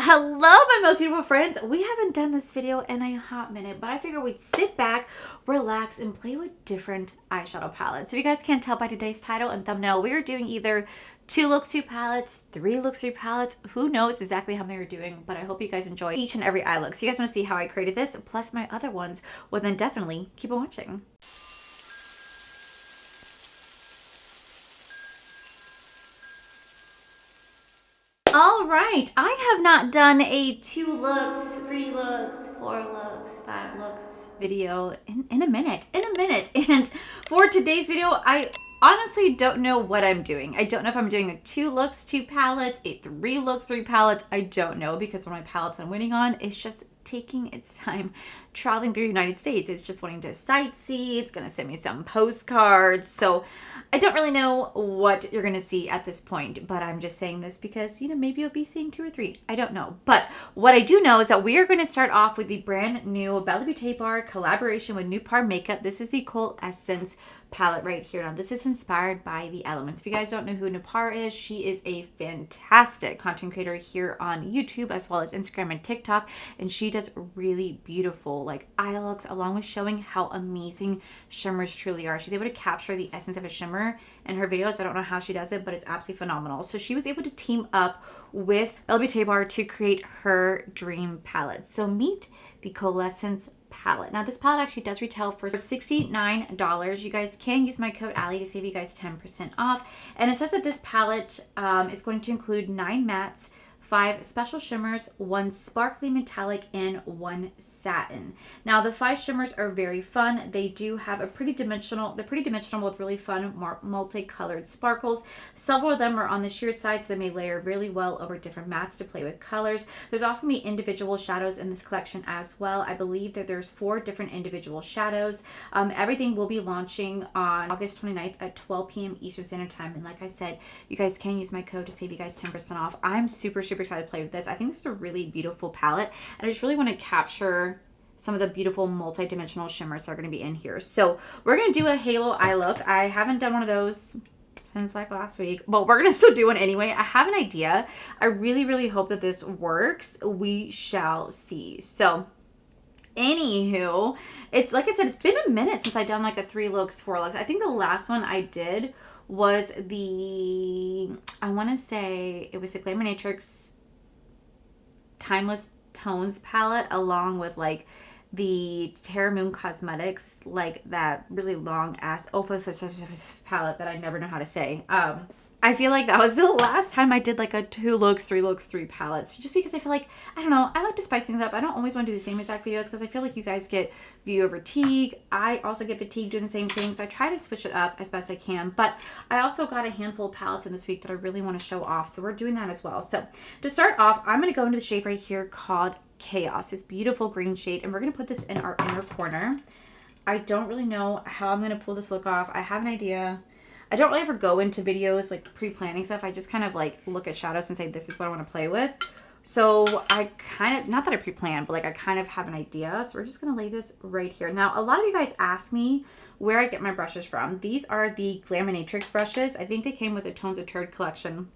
Hello, my most beautiful friends. We haven't done this video in a hot minute, but I figured we'd sit back, relax, and play with different eyeshadow palettes. If you guys can't tell by today's title and thumbnail, we are doing either 2 looks, 2 palettes, 3 looks, 3 palettes. Who knows exactly how many we're doing, but I hope you guys enjoy each and every eye look. So you guys want to see how I created this, plus my other ones, well then definitely keep on watching. All right, I have not done a 2 looks, 3 looks, 4 looks, 5 looks video in a minute. And for today's video, I honestly don't know what I'm doing. I don't know if I'm doing a 2 looks, 2 palettes, a 3 looks, 3 palettes. I don't know, because one of my palettes I'm waiting on is just taking its time traveling through the United States. It's just wanting to sightsee. It's going to send me some postcards. So I don't really know what you're going to see at this point, but I'm just saying this because, you know, maybe you'll be seeing 2 or 3. I don't know. But what I do know is that we are going to start off with the brand new Bella Beauty Bar collaboration with New Par Makeup. This is the Colescence palette right here. Now, this is inspired by the elements. If you guys don't know who Nupar is, she is a fantastic content creator here on YouTube as well as Instagram and TikTok, and she does really beautiful like eye looks along with showing how amazing shimmers truly are. She's able to capture the essence of a shimmer in her videos. I don't know how she does it, but it's absolutely phenomenal. So she was able to team up with Bella Beauty Bar to create her dream palette. So meet the Colescence palette. Now this palette actually does retail for $69. You guys can use my code Allie to save you guys 10% off. And it says that this palette is going to include 9 mattes, 5 special shimmers, 1 sparkly metallic, and 1 satin. Now the 5 shimmers are very fun. They do have a pretty dimensional, they're pretty dimensional with really fun multicolored sparkles. Several of them are on the sheer side, so they may layer really well over different mattes to play with colors. There's also going to be individual shadows in this collection as well. I believe that there's 4 different individual shadows. Everything will be launching on August 29th at 12 p.m. Eastern Standard Time. And like I said, you guys can use my code to save you guys 10% off. I'm super excited to play with this. I think this is a really beautiful palette, and I just really want to capture some of the beautiful multi-dimensional shimmers that are going to be in here. So we're going to do a halo eye look. I haven't done one of those since like last week, but we're going to still do one anyway. I have an idea. I really hope that this works. We shall see. So anywho, it's like I said, it's been a minute since I've done like a 3 looks, 4 looks. I think the last one I did was the, I want to say it was the Glamour-Natrix Timeless Tones palette, along with like the Terra Moon Cosmetics, like that really long ass palette that I never know how to say. I feel like that was the last time I did like a 2 looks, 3 looks, 3 palettes. Just because I feel like, I don't know, I like to spice things up. I don't always want to do the same exact videos because I feel like you guys get viewer fatigue. I also get fatigued doing the same thing. So I try to switch it up as best I can. But I also got a handful of palettes in this week that I really want to show off. So we're doing that as well. So to start off, I'm going to go into the shade right here called Chaos. This beautiful green shade. And we're going to put this in our inner corner. I don't really know how I'm going to pull this look off. I have an idea. I don't really ever go into videos like pre-planning stuff. I just kind of like look at shadows and say, this is what I want to play with. So I kind of, not that I pre-plan, but like I kind of have an idea. So we're just going to lay this right here. Now, a lot of you guys ask me where I get my brushes from. These are the Glamour-Natrix brushes. I think they came with the Tones of Turd collection.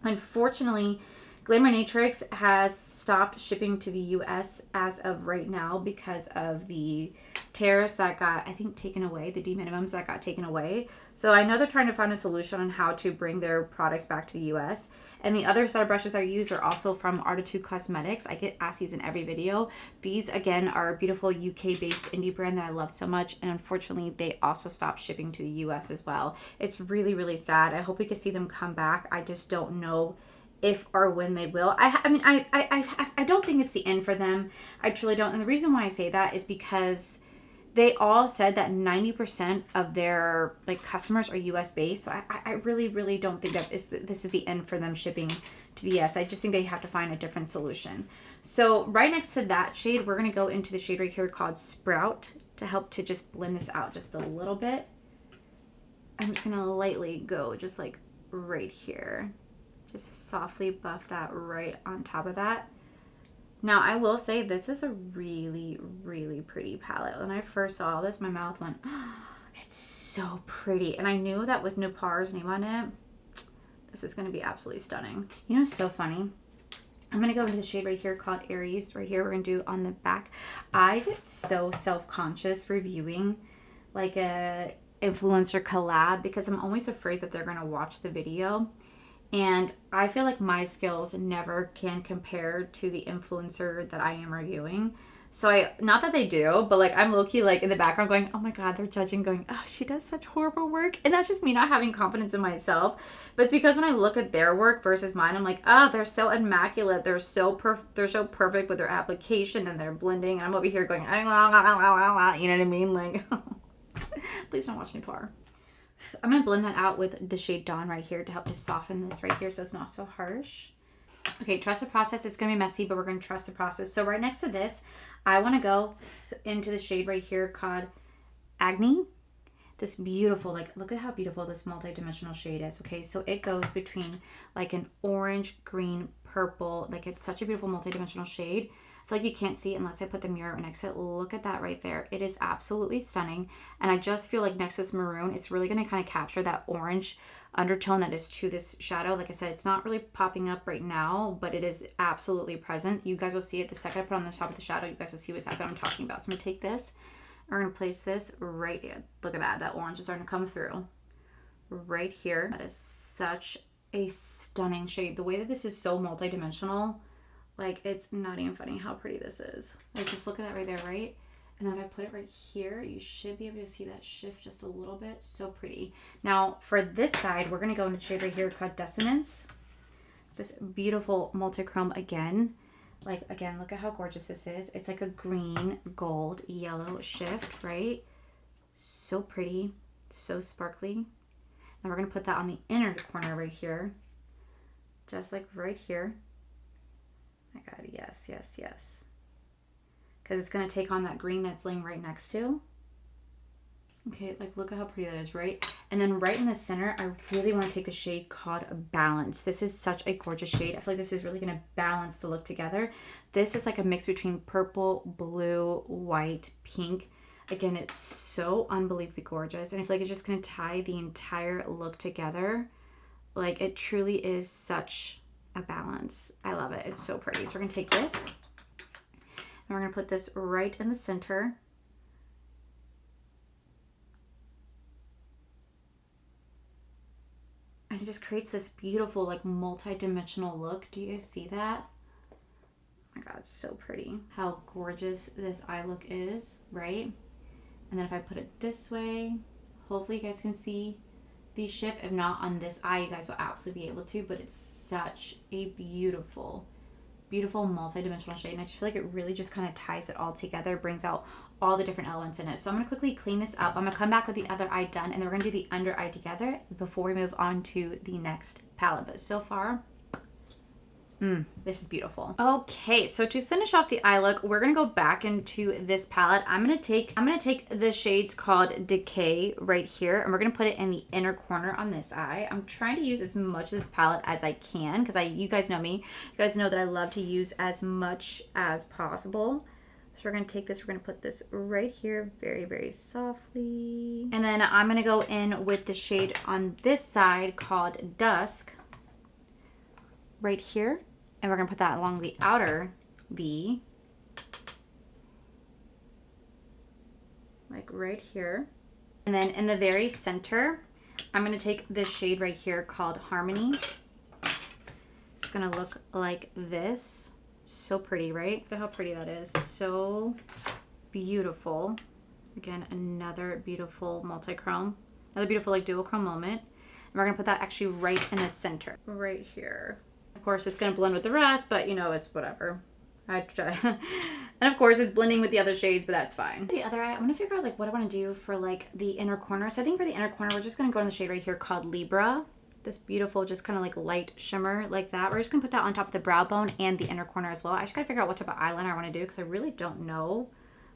Unfortunately, Glamour-Natrix has stopped shipping to the US as of right now because of the tariffs that got, I think, taken away, the de-minimums that got taken away. So I know they're trying to find a solution on how to bring their products back to the US. And the other set of brushes I use are also from Artitude Cosmetics. I get asked these in every video. These, again, are a beautiful UK-based indie brand that I love so much. And unfortunately, they also stopped shipping to the US as well. It's really sad. I hope we can see them come back. I just don't know if or when they will. I don't think it's the end for them. I truly don't. And the reason why I say that is because they all said that 90% of their like customers are US based. So I really don't think that this is the end for them shipping to the US. I just think they have to find a different solution. So right next to that shade, we're going to go into the shade right here called Sprout to help to just blend this out just a little bit. I'm just going to lightly go just like right here. Just softly buff that right on top of that. Now, I will say this is a really pretty palette. When I first saw this, my mouth went, oh, it's so pretty. And I knew that with Nupar's name on it, this was going to be absolutely stunning. You know, it's so funny. I'm going to go into the shade right here called Aries. Right here, we're going to do on the back. I get so self-conscious reviewing like a influencer collab because I'm always afraid that they're going to watch the video. And I feel like my skills never can compare to the influencer that I am reviewing. So not that they do, but like I'm low-key like in the background going, oh my God, they're judging, going, oh, she does such horrible work. And that's just me not having confidence in myself. But it's because when I look at their work versus mine, I'm like, oh, they're so immaculate. They're so perfect with their application and their blending. And I'm over here going, you know what I mean? Like, please don't watch me pour. I'm going to blend that out with the shade Dawn right here to help just soften this right here so it's not so harsh. Okay, trust the process. It's going to be messy, but we're going to trust the process. So right next to this, I want to go into the shade right here called Agni. This beautiful, like, look at how beautiful this multi-dimensional shade is. Okay, so it goes between like an orange, green, purple. Like, it's such a beautiful multi-dimensional shade. I feel like you can't see it unless I put the mirror next to it. Look at that right there. It is absolutely stunning. And I just feel like next to this maroon, it's really going to kind of capture that orange undertone that is to this shadow. Like I said, it's not really popping up right now, but it is absolutely present. You guys will see it the second I put on the top of the shadow. You guys will see exactly what I'm talking about. So I'm going to take this. We're going to place this right here. Look at that. That orange is starting to come through right here. That is such a stunning shade. The way that this is so multidimensional, like, it's not even funny how pretty this is. Like, just look at that right there, right? And then if I put it right here, you should be able to see that shift just a little bit. So pretty. Now, for this side, we're going to go into the shade right here called Dissonance. This beautiful multi-chrome again. Like, again, look at how gorgeous this is. It's like a green, gold, yellow shift, right? So pretty. So sparkly. And we're going to put that on the inner corner right here. Just like right here. My God, yes, yes, yes. Because it's going to take on that green that's laying right next to. Okay, like, look at how pretty that is, right? And then right in the center, I really want to take the shade called Balance. This is such a gorgeous shade. I feel like this is really going to balance the look together. This is like a mix between purple, blue, white, pink. Again, it's so unbelievably gorgeous. And I feel like it's just going to tie the entire look together. Like, it truly is such a balance. I love it. It's so pretty. So we're going to take this. And we're going to put this right in the center. And it just creates this beautiful, like, multi-dimensional look. Do you guys see that? Oh my God, it's so pretty. How gorgeous this eye look is, right? And then if I put it this way, hopefully you guys can see the shift. If not on this eye, you guys will absolutely be able to. But it's such a beautiful, beautiful multi-dimensional shade. And I just feel like it really just kind of ties it all together, brings out all the different elements in it. So I'm going to quickly clean this up. I'm going to come back with the other eye done, and then we're going to do the under eye together before we move on to the next palette. But so far, this is beautiful. Okay, so to finish off the eye look, we're going to go back into this palette. I'm going to take the shades called Decay right here, and we're going to put it in the inner corner on this eye. I'm trying to use as much of this palette as I can because you guys know me. You guys know that I love to use as much as possible. So we're going to take this, we're going to put this right here very, very softly. And then I'm going to go in with the shade on this side called Dusk right here. And we're going to put that along the outer V. Like right here. And then in the very center, I'm going to take this shade right here called Harmony. It's going to look like this. So pretty, right? Look at how pretty that is. So beautiful. Again, another beautiful multi-chrome. Another beautiful like dual chrome moment. And we're going to put that actually right in the center. Right here. Of course, it's going to blend with the rest, but you know, it's whatever. I try. And of course, it's blending with the other shades, but that's fine. The other eye, I want to figure out like what I want to do for like the inner corner. So I think for the inner corner, we're just going to go in the shade right here called Libra. This beautiful, just kind of like light shimmer like that. We're just going to put that on top of the brow bone and the inner corner as well. I just got to figure out what type of eyeliner I want to do because I really don't know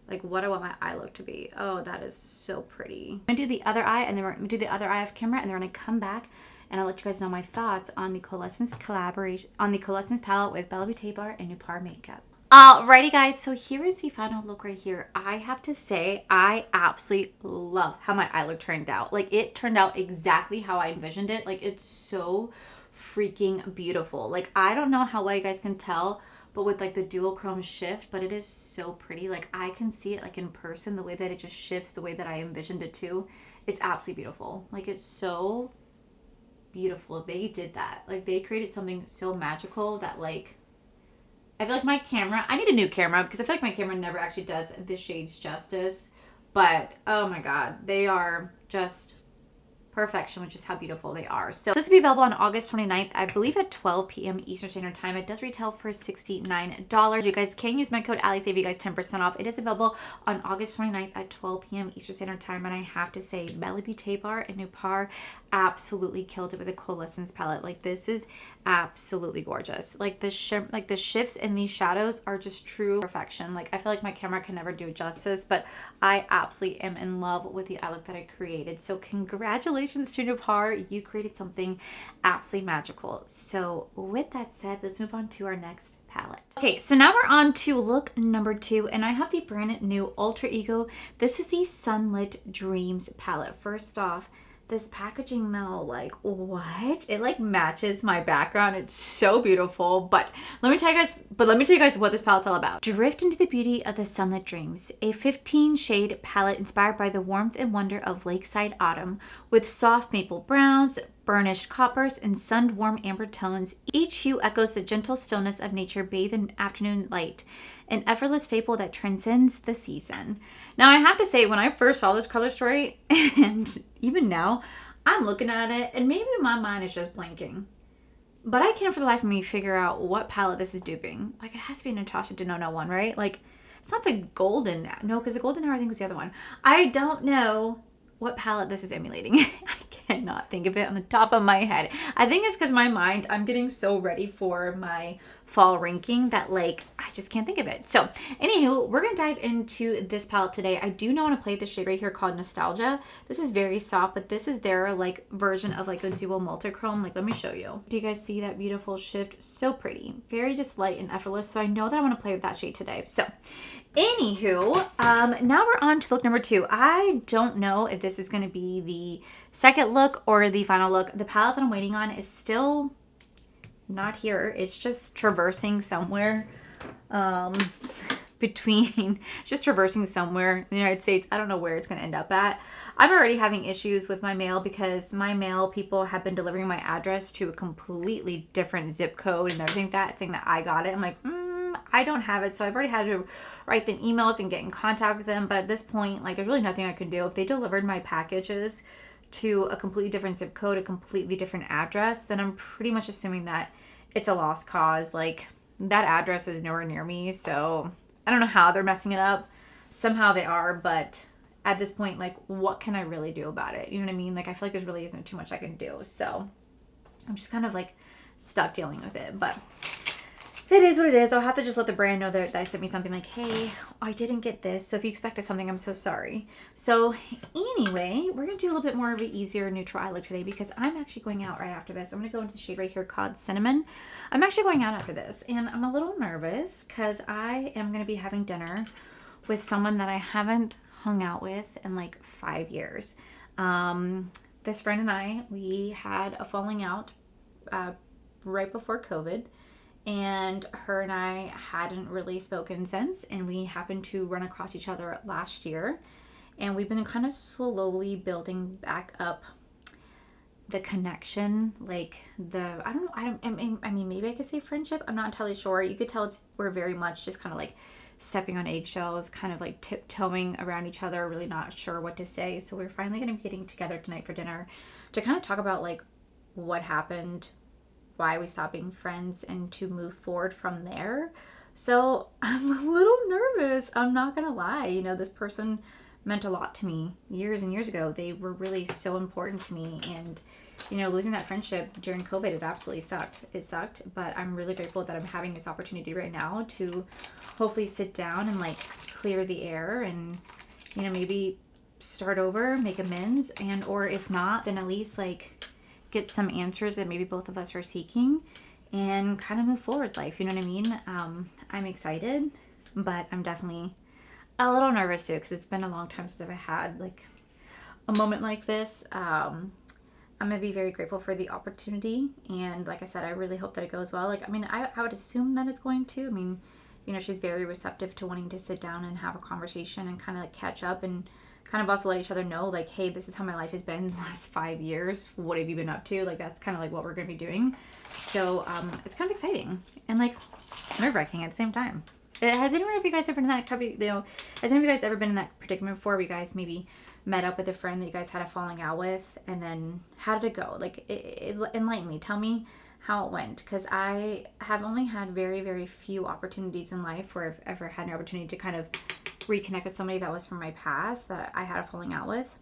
like what I want my eye look to be. Oh, that is so pretty. I'm going to do the other eye, and then we're going to do the other eye off camera, and then we're going to come back and I'll let you guys know my thoughts on the Colescence collaboration, on the Colescence palette with Bella Beauté Bar and Nupar Makeup. Alrighty guys, so here is the final look right here. I have to say, I absolutely love how my eye look turned out. Like, it turned out exactly how I envisioned it. Like, it's so freaking beautiful. Like, I don't know how well you guys can tell, but with like the dual chrome shift, but it is so pretty. Like, I can see it like in person, the way that it just shifts the way that I envisioned it to. It's absolutely beautiful. Like, it's so beautiful. They did that. Like, they created something so magical that, like, I feel like my camera, I need a new camera because I feel like my camera never actually does the shades justice. But oh my god, they are just perfection, which is how beautiful they are. So this will be available on August 29th, I believe at 12 p.m. Eastern Standard Time. It does retail for $69. You guys can use my code Allie, save you guys 10% off. It is available on August 29th at 12 p.m. Eastern Standard Time. And I have to say, Malibu Tape Art and Nupar absolutely killed it with a Colescence palette. Like, this is absolutely gorgeous. Like, the shifts in these shadows are just true perfection. Like, I feel like my camera can never do it justice, but I absolutely am in love with the eye look that I created. So congratulations to Nupar. You created something absolutely magical. So with that said, let's move on to our next palette. Okay, so now we're on to look number 2, and I have the brand new Ultra Ego. This is the Sunlit Dreams palette. First off, this packaging though, like, what? It like matches my background. It's so beautiful. But let me tell you guys what this palette's all about. Drift into the beauty of the Sunlit Dreams, a 15 shade palette inspired by the warmth and wonder of lakeside autumn, with soft maple browns, burnished coppers, and sun-warm amber tones. Each hue echoes the gentle stillness of nature bathed in afternoon light, an effortless staple that transcends the season. Now, I have to say, when I first saw this color story, and even now, I'm looking at it, and maybe my mind is just blanking. But I can't for the life of me figure out what palette this is duping. Like, it has to be Natasha Denona one, right? Like, it's not the golden. No, because the golden hour, I think, was the other one. I don't know what palette this is emulating. I cannot think of it on the top of my head. I think it's because my mind, I'm getting so ready for my fall ranking that, like, I just can't think of it. So anywho, we're gonna dive into this palette today. I do not want to play this shade right here called Nostalgia. This is very soft, but this is their like version of like a dual multichrome. Like, let me show you. Do you guys see that beautiful shift? So pretty, very just light and effortless. So I know that I want to play with that shade today. So anywho, now we're on to look number 2. I don't know if this is going to be the second look or the final look. The palette that I'm waiting on is still not here. It's just traversing somewhere just traversing somewhere in the United States. I don't know where it's going to end up at. I'm already having issues with my mail because my mail people have been delivering my address to a completely different zip code and everything, that saying that I got it. I'm like, I don't have it. So I've already had to write them emails and get in contact with them. But at this point, like, there's really nothing I can do. If they delivered my packages to a completely different zip code, a completely different address, then I'm pretty much assuming that it's a lost cause. Like, that address is nowhere near me. So I don't know how they're messing it up. Somehow they are. But at this point, like, what can I really do about it? You know what I mean? Like, I feel like there really isn't too much I can do. So I'm just kind of like stuck dealing with it. But it is what it is. I'll have to just let the brand know that they sent me something like, hey, I didn't get this. So if you expected something, I'm so sorry. So anyway, we're going to do a little bit more of an easier neutral eye look today because I'm actually going out right after this. I'm going to go into the shade right here called Cinnamon. I'm actually going out after this, and I'm a little nervous because I am going to be having dinner with someone that I haven't hung out with in like 5 years. This friend and I, we had a falling out right before COVID. And her and I hadn't really spoken since, and we happened to run across each other last year, and we've been kind of slowly building back up the connection, like I mean, maybe I could say friendship. I'm not entirely sure. You could tell we're very much just kind of like stepping on eggshells, kind of like tiptoeing around each other, really not sure what to say. So we're finally going to be getting together tonight for dinner to kind of talk about like what happened, why we stopped being friends, and to move forward from there. So I'm a little nervous. I'm not gonna lie. You know, this person meant a lot to me years and years ago. They were really so important to me, and you know, losing that friendship during COVID, it absolutely sucked. It sucked, but I'm really grateful that I'm having this opportunity right now to hopefully sit down and like clear the air and, you know, maybe start over, make amends, and or if not, then at least like get some answers that maybe both of us are seeking and kind of move forward life. You know what I mean? I'm excited, but I'm definitely a little nervous too because it's been a long time since I've had like a moment like this. I'm I'm going to be very grateful for the opportunity. And like I said, I really hope that it goes well. Like, I mean, I would assume that it's going to. I mean, you know, she's very receptive to wanting to sit down and have a conversation and kind of like catch up and kind of also let each other know, like, hey, this is how my life has been the last 5 years. What have you been up to? Like, that's kind of like what we're going to be doing. So it's kind of exciting and like nerve-wracking at the same time. Has anyone of you guys ever been in that, you know, has any of you guys ever been in that predicament before, where you guys maybe met up with a friend that you guys had a falling out with, and then how did it go? Like, it enlighten me. Tell me how it went, because I have only had very, very few opportunities in life where I've ever had an opportunity to kind of reconnect with somebody that was from my past that I had a falling out with.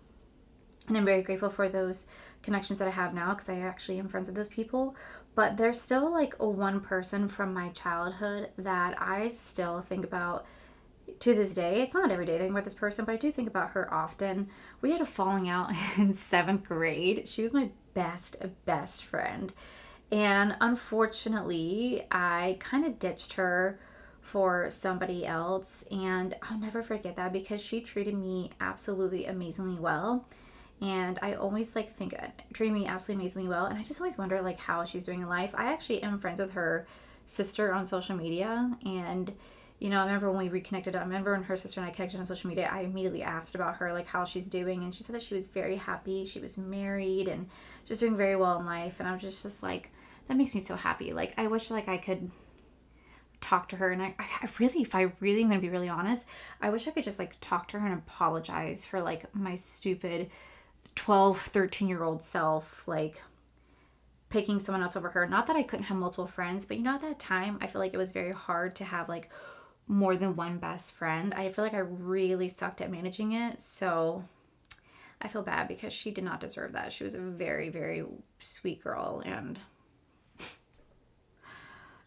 And I'm very grateful for those connections that I have now, because I actually am friends with those people. But there's still like a one person from my childhood that I still think about to this day. It's not every day I think about this person, but I do think about her often. We had a falling out in 7th grade. She was my best friend. And unfortunately, I kind of ditched her for somebody else. And I'll never forget that, because she treated me absolutely amazingly well. And I always like think treating me absolutely amazingly well. And I just always wonder like how she's doing in life. I actually am friends with her sister on social media. And, you know, I remember when we reconnected, I remember when her sister and I connected on social media, I immediately asked about her, like how she's doing. And she said that she was very happy. She was married and just doing very well in life. And I was just like, that makes me so happy. Like, I wish like I could talk to her. And I really, if I really am going to be really honest, I wish I could just like talk to her and apologize for like my stupid 12, 13-year-old self, like picking someone else over her. Not that I couldn't have multiple friends, but you know, at that time, I feel like it was very hard to have like more than one best friend. I feel like I really sucked at managing it. So I feel bad, because she did not deserve that. She was a very, very sweet girl. And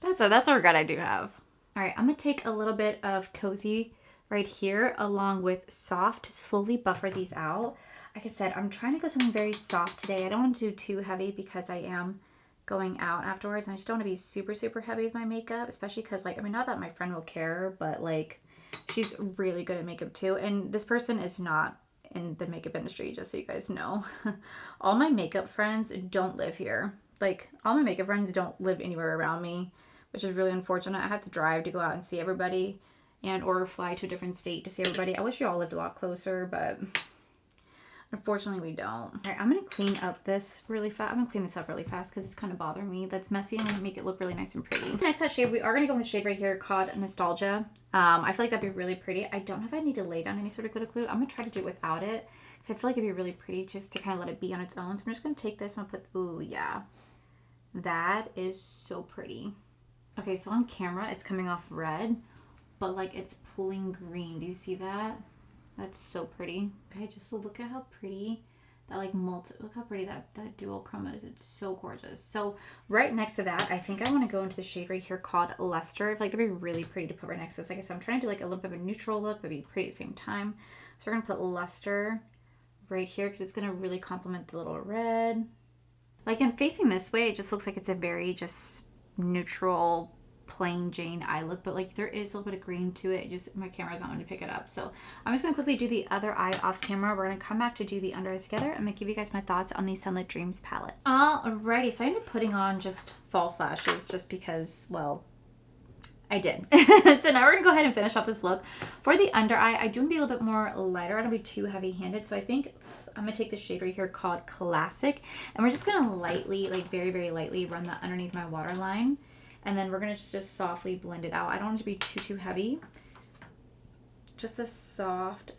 that's a regret I do have. All right, I'm going to take a little bit of Cozy right here along with Soft to slowly buffer these out. Like I said, I'm trying to go something very soft today. I don't want to do too heavy, because I am going out afterwards. And I just don't want to be super, super heavy with my makeup, especially because, like, I mean, not that my friend will care, but, like, she's really good at makeup, too. And this person is not in the makeup industry, just so you guys know. All my makeup friends don't live here. Like, all my makeup friends don't live anywhere around me, which is really unfortunate. I have to drive to go out and see everybody, and or fly to a different state to see everybody. I wish you all lived a lot closer, but unfortunately, we don't. All right, I'm going to clean up this really fast. I'm going to clean this up really fast because it's kind of bothering me. That's messy. I'm going to make it look really nice and pretty. Next that shade, we are going to go with the shade right here called Nostalgia. I feel like that'd be really pretty. I don't know if I need to lay down any sort of glitter glue. I'm going to try to do it without it, because I feel like it'd be really pretty just to kind of let it be on its own. So I'm just going to take this and put, ooh, yeah. That is so pretty. Okay, so on camera, it's coming off red, but like it's pulling green. Do you see that? That's so pretty. Okay, just look at how pretty that look how pretty that dual chroma is. It's so gorgeous. So right next to that, I think I want to go into the shade right here called Luster. I feel like that'd be really pretty to put right next to this. Like I said, I'm trying to do like a little bit of a neutral look, but be pretty at the same time. So we're gonna put Luster right here, because it's gonna really complement the little red. Like, in facing this way, it just looks like it's a very just neutral, plain Jane eye look, but like there is a little bit of green to it. Just my camera's not going to pick it up, so I'm just going to quickly do the other eye off camera. We're going to come back to do the under eyes together. I'm going to give you guys my thoughts on the Sunlit Dreams palette. Alrighty, so I ended up putting on just false lashes just because, well, I did. So now we're going to go ahead and finish off this look. For the under eye, I do want to be a little bit more lighter. I don't want to be too heavy handed, so I think I'm going to take this shade right here called Classic, and we're just going to lightly, like very, very lightly run that underneath my waterline. And then we're going to just softly blend it out. I don't want it to be too heavy. Just a soft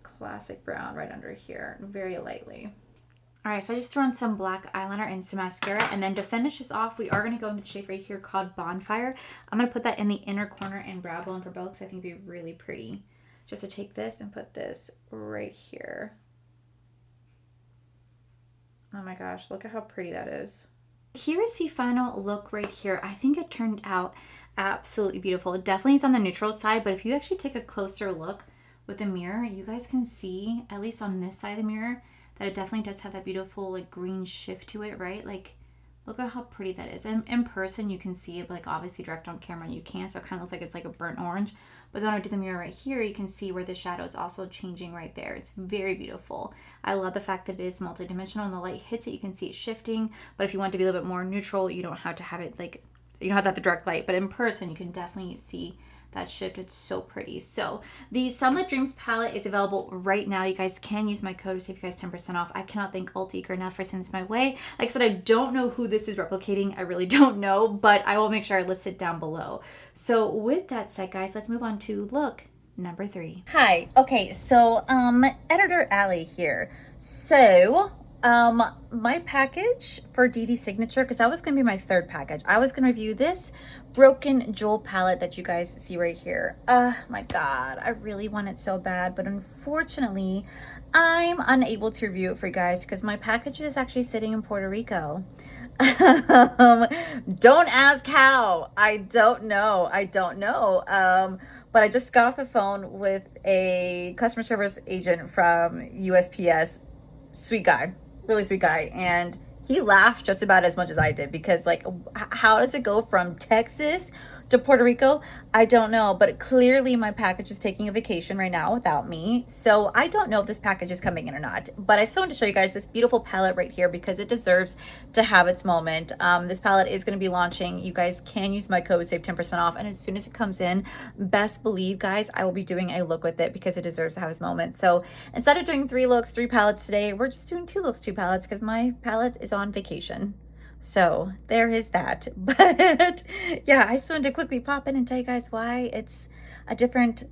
classic brown right under here, very lightly. All right, so I just threw on some black eyeliner and some mascara. And then to finish this off, we are going to go into the shade right here called Bonfire. I'm going to put that in the inner corner and brow bone for both, because I think it'd be really pretty. Just to take this and put this right here. Oh my gosh, look at how pretty that is. Here is the final look right here. I think it turned out absolutely beautiful. It definitely is on the neutral side, but if you actually take a closer look with the mirror, you guys can see, at least on this side of the mirror, that it definitely does have that beautiful like green shift to it, right? Like, Look at how pretty that is. And in person, you can see it, like obviously direct on camera, you can't. So it kind of looks like it's like a burnt orange. But then when I do the mirror right here, you can see where the shadow is also changing right there. It's very beautiful. I love the fact that it is multidimensional and the light hits it. You can see it shifting. But if you want to be a little bit more neutral, you don't have to have it like, you don't have the direct light. But in person, you can definitely see that shift. It's so pretty. So the Sunlit Dreams palette is available right now. You guys can use my code to save you guys 10% off. I cannot thank Ultica enough for sending this my way. Like I said, I don't know who this is replicating. I really don't know, but I will make sure I list it down below. So with that said, guys, let's move on to look number 3. Hi. Okay, so editor Allie here. So my package for DD Signature, because that was going to be my 3rd package. I was going to review this Broken Jewel palette that you guys see right here. My God, I really want it so bad, but unfortunately, I'm unable to review it for you guys because my package is actually sitting in Puerto Rico. Don't ask how. I don't know. But I just got off the phone with a customer service agent from USPS. Sweet guy, really sweet guy, and he laughed just about as much as I did because, like, how does it go from Texas to Puerto Rico? I don't know, but clearly my package is taking a vacation right now without me. So I don't know if this package is coming in or not, but I still want to show you guys this beautiful palette right here because it deserves to have its moment. This palette is going to be launching. You guys can use my code, save 10% off. And as soon as it comes in, best believe, guys, I will be doing a look with it because it deserves to have its moment. So instead of doing 3 looks, 3 palettes today, we're just doing 2 looks, 2 palettes because my palette is on vacation. So there is that. But yeah, I just wanted to quickly pop in and tell you guys why it's a different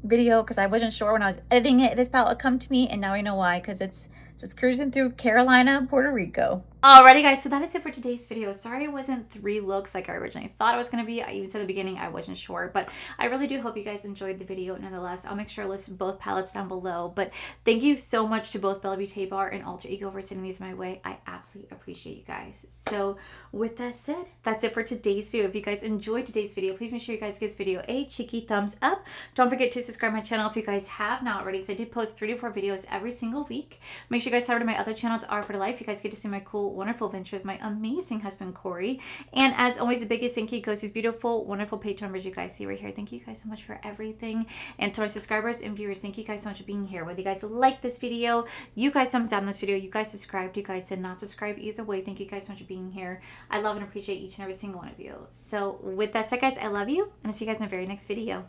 video, because I wasn't sure when I was editing it this palette would come to me, and now I know why, because it's just cruising through Carolina, Puerto Rico. Alrighty guys, so that is it for today's video. Sorry it wasn't 3 looks like I originally thought it was going to be. I even said at the beginning I wasn't sure, but I really do hope you guys enjoyed the video nonetheless. I'll make sure to list both palettes down below, but thank you so much to both Bella Beauty Bar and Alter Ego for sending these my way. I absolutely appreciate you guys. So with that said, that's it for today's video. If you guys enjoyed today's video, please make sure you guys give this video a cheeky thumbs up. Don't forget to subscribe to my channel if you guys have not already, so I do post 3 to 4 videos every single week. Make sure you guys head over to my other channel, to Art for Life. You guys get to see my cool, wonderful adventures, my amazing husband Corey, and as always, the biggest thank you goes to these beautiful, wonderful page numbers you guys see right here. Thank you guys so much for everything, and to my subscribers and viewers, thank you guys so much for being here. Whether you guys like this video, you guys thumbs down this video, you guys subscribed, you guys did not subscribe, either way, thank you guys so much for being here. I love and appreciate each and every single one of you. So with that said, guys, I love you, and I'll see you guys in the very next video.